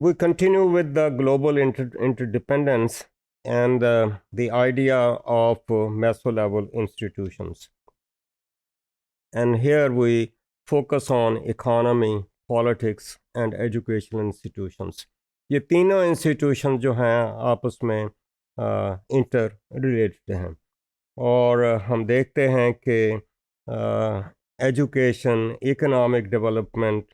We continue with the global interdependence and the idea of meso-level institutions. And here we focus on economy, politics and educational institutions. ये तीनों institutions जो हैं आपस में inter related हैं और हम देखते हैं कि education, economic development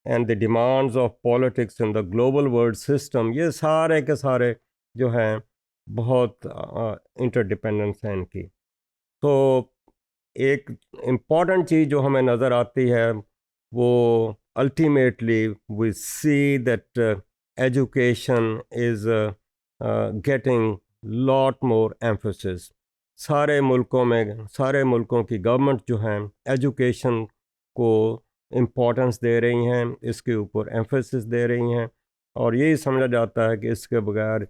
and the demands of politics in the global world system, ये सारे के सारे जो हैं बहुत इंटरडिपेंडेंस हैं इनकी। तो एक इम्पॉर्टेंट चीज़ जो हमें नज़र आती है वो ultimately we see that education is getting lot more emphasis. सारे मुल्कों की गवर्नमेंट जो हैं एजुकेशन को इम्पोर्टेंस दे रही हैं, इसके ऊपर एम्फेसिस दे रही हैं और यही समझा जाता है कि इसके बगैर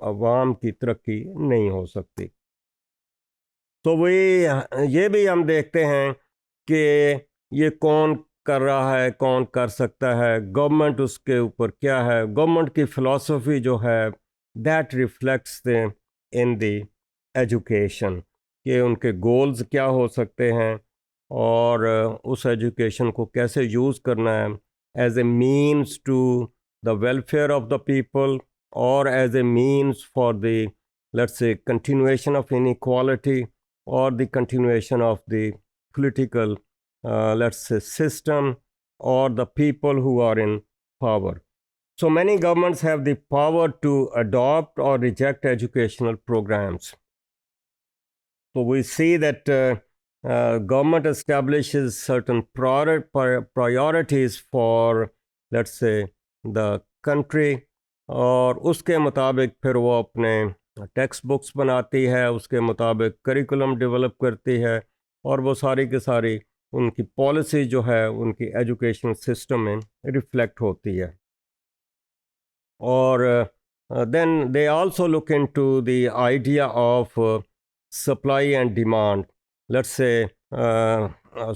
अवाम की तरक्की नहीं हो सकती। तो वही ये भी हम देखते हैं कि ये कौन कर रहा है, कौन कर सकता है, गवर्नमेंट उसके ऊपर क्या है, गवर्नमेंट की फ़िलासफ़ी जो है that reflects the in the education, कि उनके गोल्स क्या हो सकते हैं और उस एजुकेशन को कैसे यूज़ करना है as a means to the welfare of the people और as a means for the let's say continuation of inequality or the continuation of the political, let's say, system or the people who are in power. So many governments have the power to adopt or reject educational programs. So we see that government establishes certain priorities for, let's say, the country, और उसके मुताबिक फिर वो अपने text books बनाती है, उसके मुताबिक करिकुलम डेवलप करती है और वो सारी की सारी उनकी पॉलिसी जो है उनकी एजुकेशन सिस्टम में रिफ्लेक्ट होती है। और then they also look into the idea of supply and demand, let's say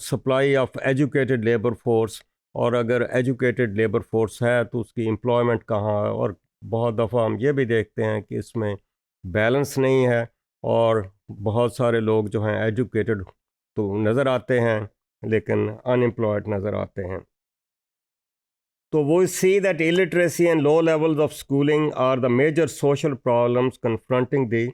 supply of educated labour force, और अगर एजुकेटेड लेबर फोर्स है तो उसकी एम्प्लॉयमेंट कहाँ है। और बहुत दफ़ा हम ये भी देखते हैं कि इसमें बैलेंस नहीं है और बहुत सारे लोग जो हैं एजुकेटेड तो नज़र आते हैं लेकिन अनएम्प्लॉयड नज़र आते हैं। तो वो see that illiteracy and low levels of schooling are the major social problems confronting the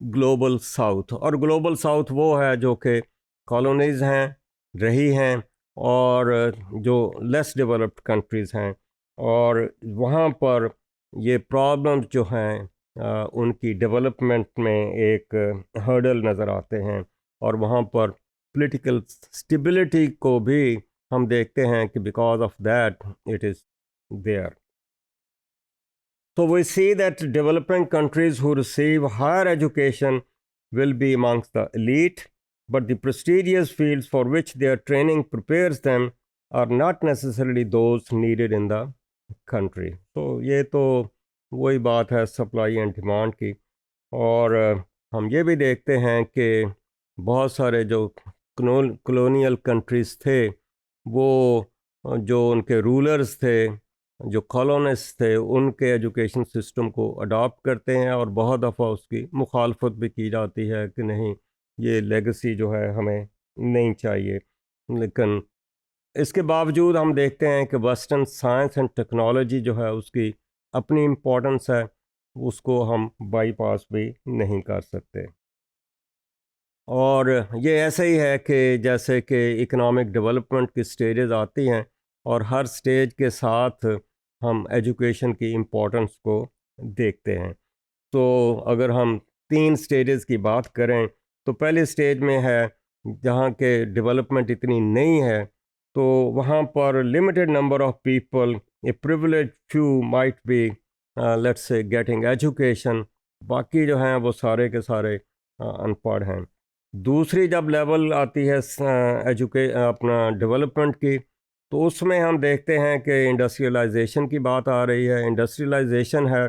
global south. और ग्लोबल साउथ वो है जो कि कॉलोनीज़ हैं, रही हैं, और जो लेस डेवलप्ड कंट्रीज़ हैं, और वहाँ पर ये प्रॉब्लम्स जो हैं उनकी डेवलपमेंट में एक हर्डल नज़र आते हैं और वहाँ पर पॉलिटिकल स्टेबिलिटी को भी हम देखते हैं कि because of that it is there. So we see that developing countries who receive higher education will be amongst the elite, but the prestigious fields for which their training prepares them are not necessarily those needed in the country. So ये तो वही बात है supply and demand की। और हम ये भी देखते हैं कि बहुत सारे जो कॉलोनियल कंट्रीज़ थे वो जो उनके रूलर्स थे, जो कॉलोनिस्ट थे, उनके एजुकेशन सिस्टम को अडॉप्ट करते हैं और बहुत दफ़ा उसकी मुखालफत भी की जाती है कि नहीं, ये लेगेसी जो है हमें नहीं चाहिए। लेकिन इसके बावजूद हम देखते हैं कि वेस्टर्न साइंस एंड टेक्नोलॉजी जो है उसकी अपनी इम्पोर्टेंस है, उसको हम बाईपास भी नहीं कर सकते। और ये ऐसे ही है कि जैसे कि इकोनॉमिक डेवलपमेंट की स्टेजेस आती हैं और हर स्टेज के साथ हम एजुकेशन की इम्पोर्टेंस को देखते हैं। तो अगर हम 3 स्टेजेस की बात करें तो पहले स्टेज में है जहाँ के डेवलपमेंट इतनी नहीं है, तो वहाँ पर limited number of people, A privilege few might be let's say getting education, बाकी जो हैं वो सारे के सारे अनपढ़ हैं। दूसरी जब लेवल आती है अपना डेवलपमेंट की, तो उसमें हम देखते हैं कि इंडस्ट्रियलाइजेशन की बात आ रही है। इंडस्ट्रियलाइजेशन है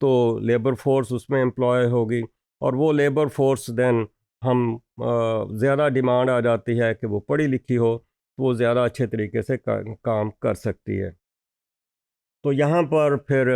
तो लेबर फोर्स उसमें एम्प्लॉय होगी और वो लेबर फोर्स देन हम ज़्यादा डिमांड आ जाती है कि वो पढ़ी लिखी हो तो वो ज़्यादा अच्छे तरीके से काम कर सकती है। तो यहाँ पर फिर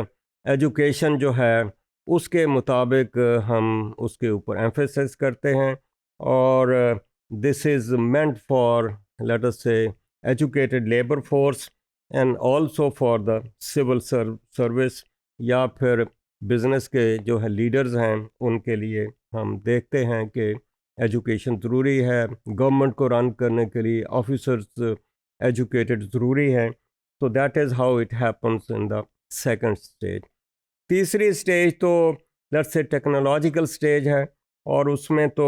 एजुकेशन जो है उसके मुताबिक हम उसके ऊपर एम्फेसिस करते हैं, और this is meant for let us say educated labour force and also for the civil service, या फिर बिज़नेस के जो है लीडर्स हैं उनके लिए हम देखते हैं कि एजुकेशन ज़रूरी है। गवर्नमेंट को रन करने के लिए ऑफिसर्स एजुकेटेड ज़रूरी है। तो that is how it happens in the second stage. तीसरी स्टेज तो लेट्स से टेक्नोलॉजिकल स्टेज है, और उसमें तो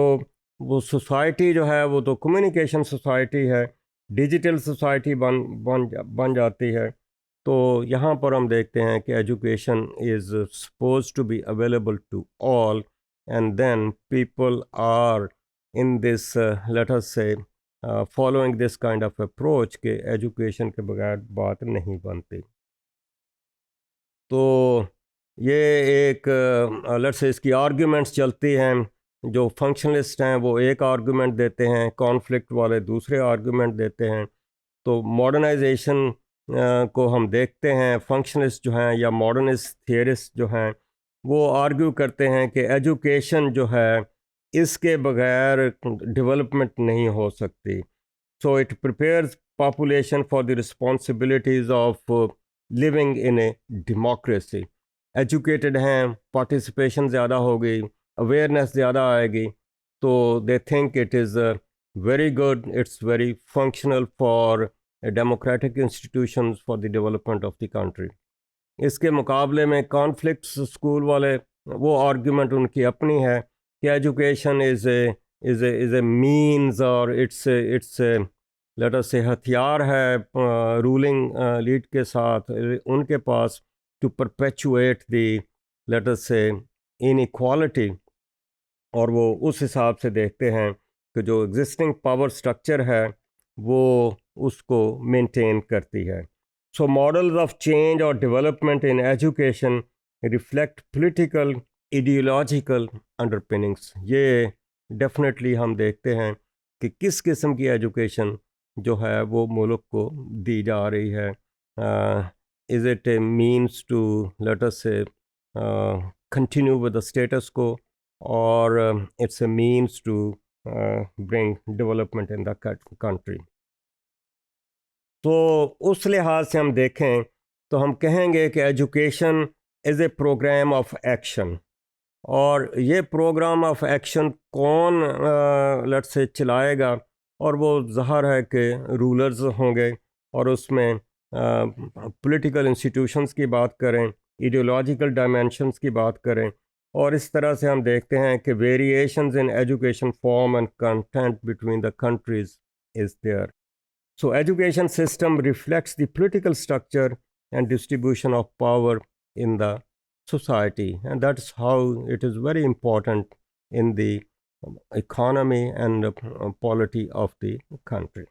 वो सोसाइटी जो है वो तो कम्युनिकेशन सोसाइटी है, डिजिटल सोसाइटी बन जाती है। तो यहाँ पर हम देखते हैं कि education is suppose to be available to all, and then people are in this let us say following this kind of approach कि एजुकेशन के बगैर बात नहीं बनती। तो ये एक लेट्स से इसकी आर्ग्यूमेंट्स चलती हैं। जो फंक्शनलिस्ट हैं वो एक आर्गूमेंट देते हैं, कॉन्फ्लिक्ट वाले दूसरे आर्गूमेंट देते हैं। तो मॉडर्नाइजेशन को हम देखते हैं, फंक्शनलिस्ट जो हैं या मॉडर्निस्ट थियरिस्ट जो हैं वो आर्ग्यू करते हैं कि एजुकेशन जो है इसके बगैर डेवलपमेंट नहीं हो सकती। So it prepares population for the responsibilities of living in a democracy. Educated हैं, पार्टिसिपेशन ज़्यादा होगी, अवेयरनेस ज़्यादा आएगी, तो they think it is very good, it's very functional for democratic institutions for the development of the country. इसके मुकाबले में conflicts school वाले, वो आर्ग्यूमेंट उनकी अपनी है कि एजुकेशन इज़ ए मीन्स, और इट्स लेट अस से हथियार है रूलिंग लीड के साथ उनके पास to perpetuate the let us say inequality. और वो उस हिसाब से देखते हैं कि जो एग्जिस्टिंग पावर स्ट्रक्चर है वो उसको मेंटेन करती है। सो मॉडल्स ऑफ चेंज और development in education reflect political ideological underpinnings. ये डेफिनेटली हम देखते हैं कि किस किस्म की एजुकेशन जो है वो मुल्क को दी जा रही है। Is it a means to let us say continue with the status quo, or it's a means to bring development in the country. तो उस लिहाज से हम देखें तो हम कहेंगे कि education is a programme of action, और ये प्रोग्राम ऑफ एक्शन कौन लेट्स से चलाएगा, और वो ज़ाहिर है कि रूलर्स होंगे, और उसमें पॉलिटिकल इंस्टीट्यूशंस की बात करें, आइडियोलॉजिकल डायमेंशंस की बात करें, और इस तरह से हम देखते हैं कि variations in education form and content between the countries is there. So education system reflects the political structure and distribution of power in the society, and that's how it is very important in the economy and polity of the country.